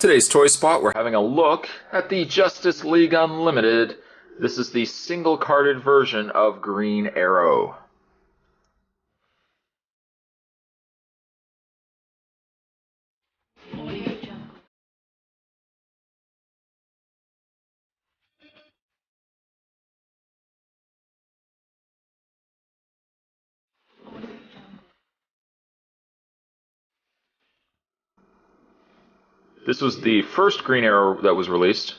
Today's Toy Spot, we're having a look at the Justice League Unlimited. This is the single-carded version of Green Arrow. This was the first Green Arrow that was released,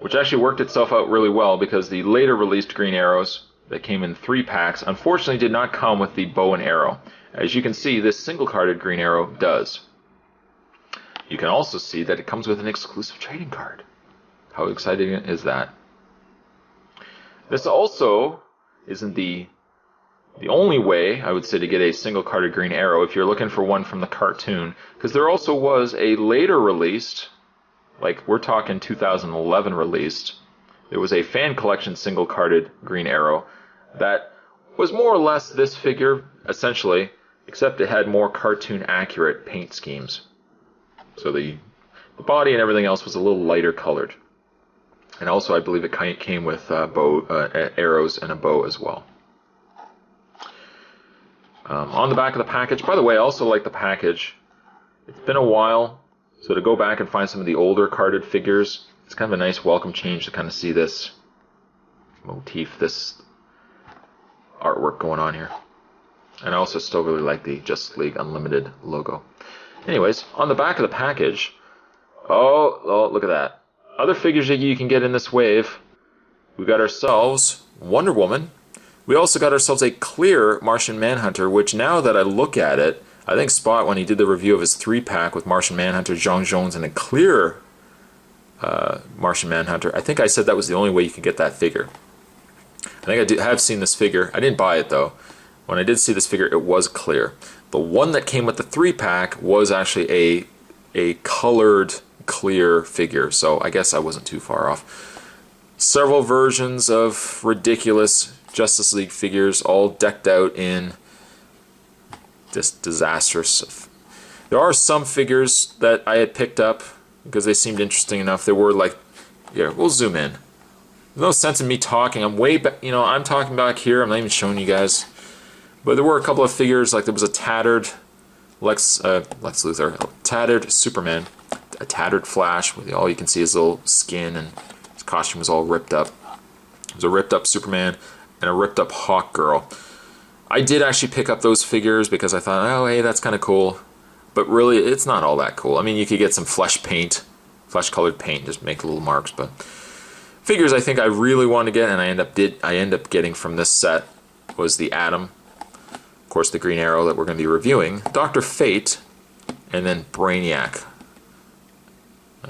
which actually worked itself out really well because the later released Green Arrows that came in 3 packs unfortunately did not come with the bow and arrow. As you can see, this single-carded Green Arrow does. You can also see that it comes with an exclusive trading card. How exciting is that? This also isn't the only way, I would say, to get a single-carded Green Arrow if you're looking for one from the cartoon, because there also was a later released, like we're talking 2011 released, there was a fan collection single-carded Green Arrow that was more or less this figure, essentially, except it had more cartoon-accurate paint schemes. So the body and everything else was a little lighter colored. And also, I believe it came with arrows and a bow as well. On the back of the package, by the way, I also like the package. It's been a while, so to go back and find some of the older carded figures, it's kind of a nice welcome change to kind of see this motif, this artwork going on here. And I also still really like the Justice League Unlimited logo. Anyways, on the back of the package, oh, look at that. Other figures that you can get in this wave, we got ourselves Wonder Woman. We also got ourselves a clear Martian Manhunter, which now that I look at it, I think Spot, when he did the review of his 3-pack with Martian Manhunter, John Jones, and a clear Martian Manhunter, I think I said that was the only way you could get that figure. I think I have seen this figure. I didn't buy it, though. When I did see this figure, it was clear. The one that came with the 3-pack was actually a colored clear figure, so I guess I wasn't too far off. Several versions of ridiculous Justice League figures, all decked out in just disastrous. There are some figures that I had picked up because they seemed interesting enough. They were like, yeah, we'll zoom in. There's no sense in me talking. I'm way back, I'm talking back here. I'm not even showing you guys. But there were a couple of figures, like there was a tattered Lex Luthor, a tattered Superman, a tattered Flash, with all you can see his little skin and his costume was all ripped up. There was a ripped up Superman and a ripped up Hawk Girl. I did actually pick up those figures because I thought, oh hey, that's kind of cool. But really, it's not all that cool. I mean, you could get some flesh colored paint, just make little marks. But figures I think I really wanted to get, and I end up getting from this set was the Atom, of course the Green Arrow that we're going to be reviewing, Dr. Fate, and then Brainiac.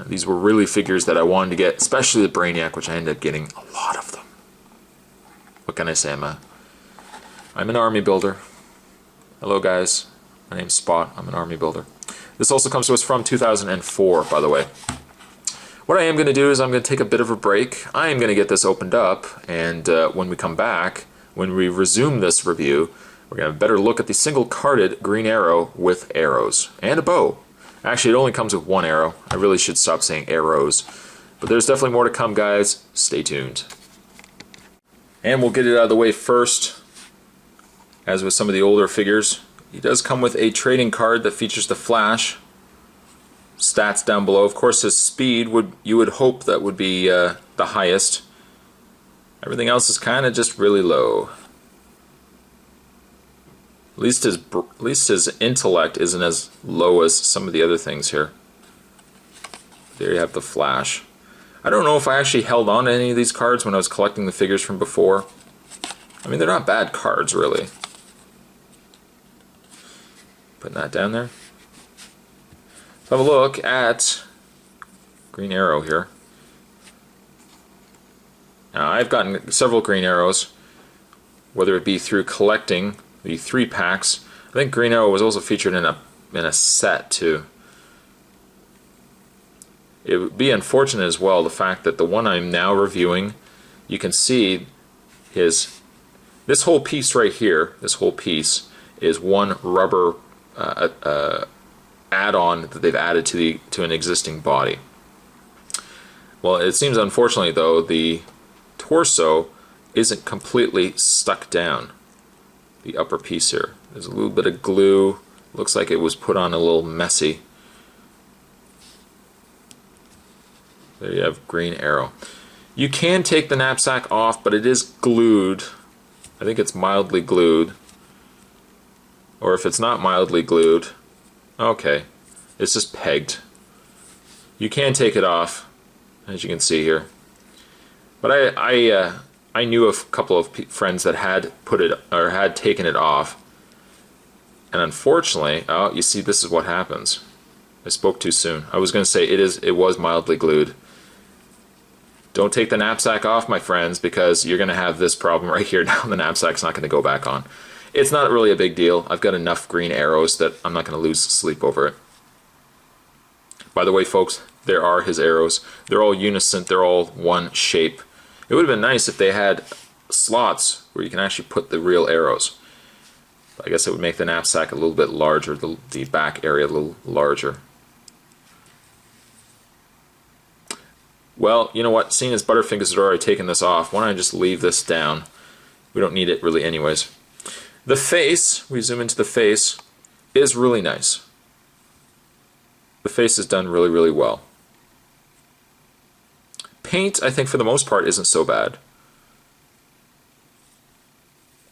These were really figures that I wanted to get, especially the Brainiac, which I ended up getting a lot of them. What can I say? I'm an army builder. Hello guys, my name's Spot. I'm an army builder. This also comes to us from 2004, by the way. What I am going to do is I'm going to take a bit of a break. I am going to get this opened up, and when we come back, when we resume this review, we're going to have a better look at the single-carded Green Arrow with arrows and a bow. Actually, it only comes with 1 arrow. I really should stop saying arrows. But there's definitely more to come, guys. Stay tuned. And we'll get it out of the way first. As with some of the older figures, he does come with a trading card that features the Flash. Stats down below. Of course, his speed, you would hope that would be the highest. Everything else is kind of just really low. At least his intellect isn't as low as some of the other things here. There you have the Flash. I don't know if I actually held on to any of these cards when I was collecting the figures from before. I mean, they're not bad cards, really. Putting that down there. Let's have a look at Green Arrow here. Now, I've gotten several Green Arrows, whether it be through collecting the 3-packs. I think Green Arrow was also featured in a set too. It would be unfortunate as well, the fact that the one I'm now reviewing, you can see this whole piece right here, this whole piece is one rubber add-on that they've added to an existing body. Well, it seems unfortunately though the torso isn't completely stuck down. The upper piece here. There's a little bit of glue. Looks like it was put on a little messy. There you have Green Arrow. You can take the knapsack off, but it is glued. I think it's mildly glued. Or if it's not mildly glued, okay, it's just pegged. You can take it off, as you can see here. But I knew a couple of friends that had put it or had taken it off, and unfortunately, oh, you see, this is what happens. I spoke too soon. I was going to say it was mildly glued. Don't take the knapsack off, my friends, because you're going to have this problem right here. Now the knapsack's not going to go back on. It's not really a big deal. I've got enough green arrows that I'm not going to lose sleep over it. By the way, folks, there are his arrows. They're all unison. They're all one shape. It would have been nice if they had slots where you can actually put the real arrows. I guess it would make the knapsack a little bit larger, the back area a little larger. Well, you know what? Seeing as Butterfingers had already taken this off, why don't I just leave this down? We don't need it really anyways. The face, we zoom into the face, is really nice. The face is done really, really well. Paint, I think for the most part, isn't so bad.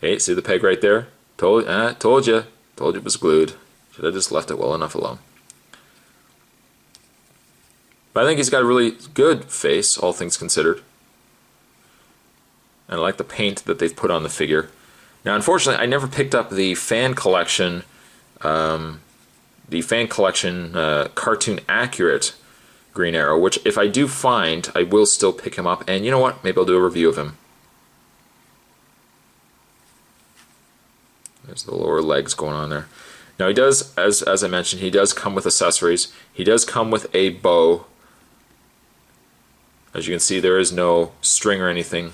Hey, see the peg right there? Told you. Told you it was glued. Should have just left it well enough alone. But I think he's got a really good face, all things considered. And I like the paint that they've put on the figure. Now, unfortunately, I never picked up the fan collection, cartoon accurate Green Arrow, which if I do find, I will still pick him up. And you know what? Maybe I'll do a review of him. There's the lower legs going on there. Now he does, as I mentioned, he does come with accessories. He does come with a bow. As you can see, there is no string or anything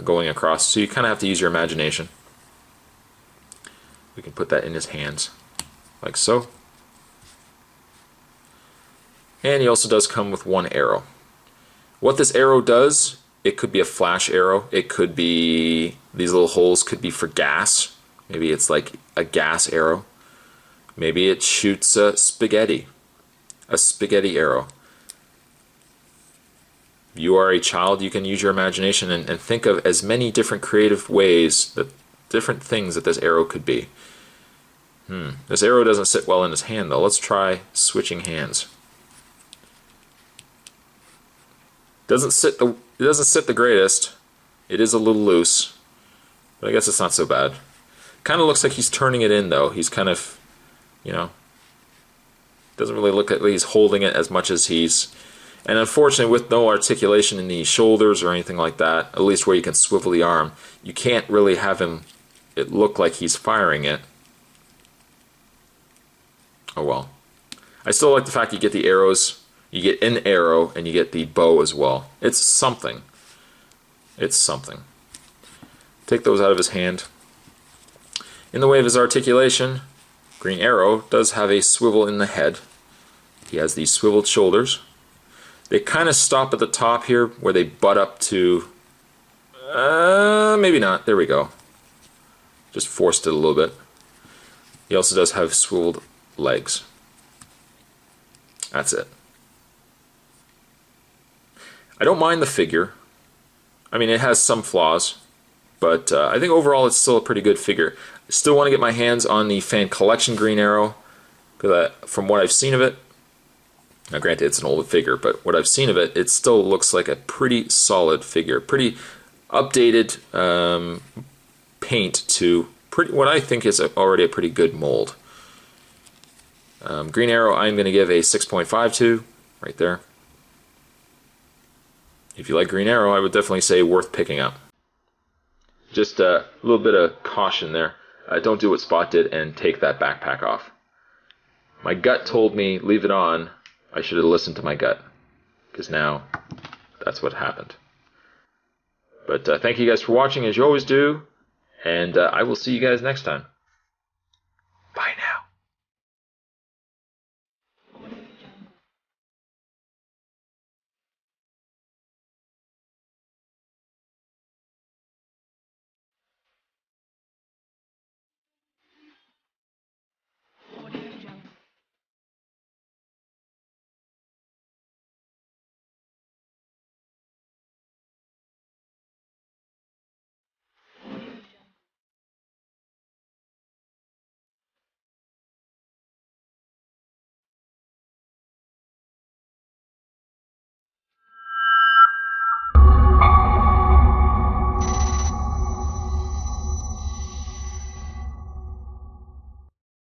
going across, so you kind of have to use your imagination. We can put that in his hands, like so. And he also does come with one arrow. What this arrow does, it could be a flash arrow. It could be, these little holes could be for gas. Maybe it's like a gas arrow. Maybe it shoots a spaghetti arrow. If you are a child, you can use your imagination and think of as many different creative ways, different things that this arrow could be. This arrow doesn't sit well in his hand though. Let's try switching hands. It doesn't sit the greatest. It is a little loose, but I guess it's not so bad. Kind of looks like he's turning it in though. He's kind of, doesn't really look like he's holding it as much as he's. And unfortunately, with no articulation in the shoulders or anything like that, at least where you can swivel the arm, you can't really have it look like he's firing it. Oh well. I still like the fact you get the arrows, you get an arrow, and you get the bow as well. It's something. It's something. Take those out of his hand. In the way of his articulation, Green Arrow does have a swivel in the head. He has these swiveled shoulders. They kind of stop at the top here where they butt up to, maybe not, there we go. Just forced it a little bit. He also does have swiveled legs. That's it. I don't mind the figure. I mean, it has some flaws, but I think overall it's still a pretty good figure. I still want to get my hands on the fan collection Green Arrow, because from what I've seen of it, now granted it's an old figure, but what I've seen of it, it still looks like a pretty solid figure. Pretty updated paint to what I think is already a pretty good mold. Green Arrow I'm going to give a 6.5 to, right there. If you like Green Arrow, I would definitely say worth picking up. Just a little bit of caution there. Don't do what Spot did and take that backpack off. My gut told me leave it on. I should have listened to my gut, because now that's what happened. But thank you guys for watching, as you always do, and I will see you guys next time.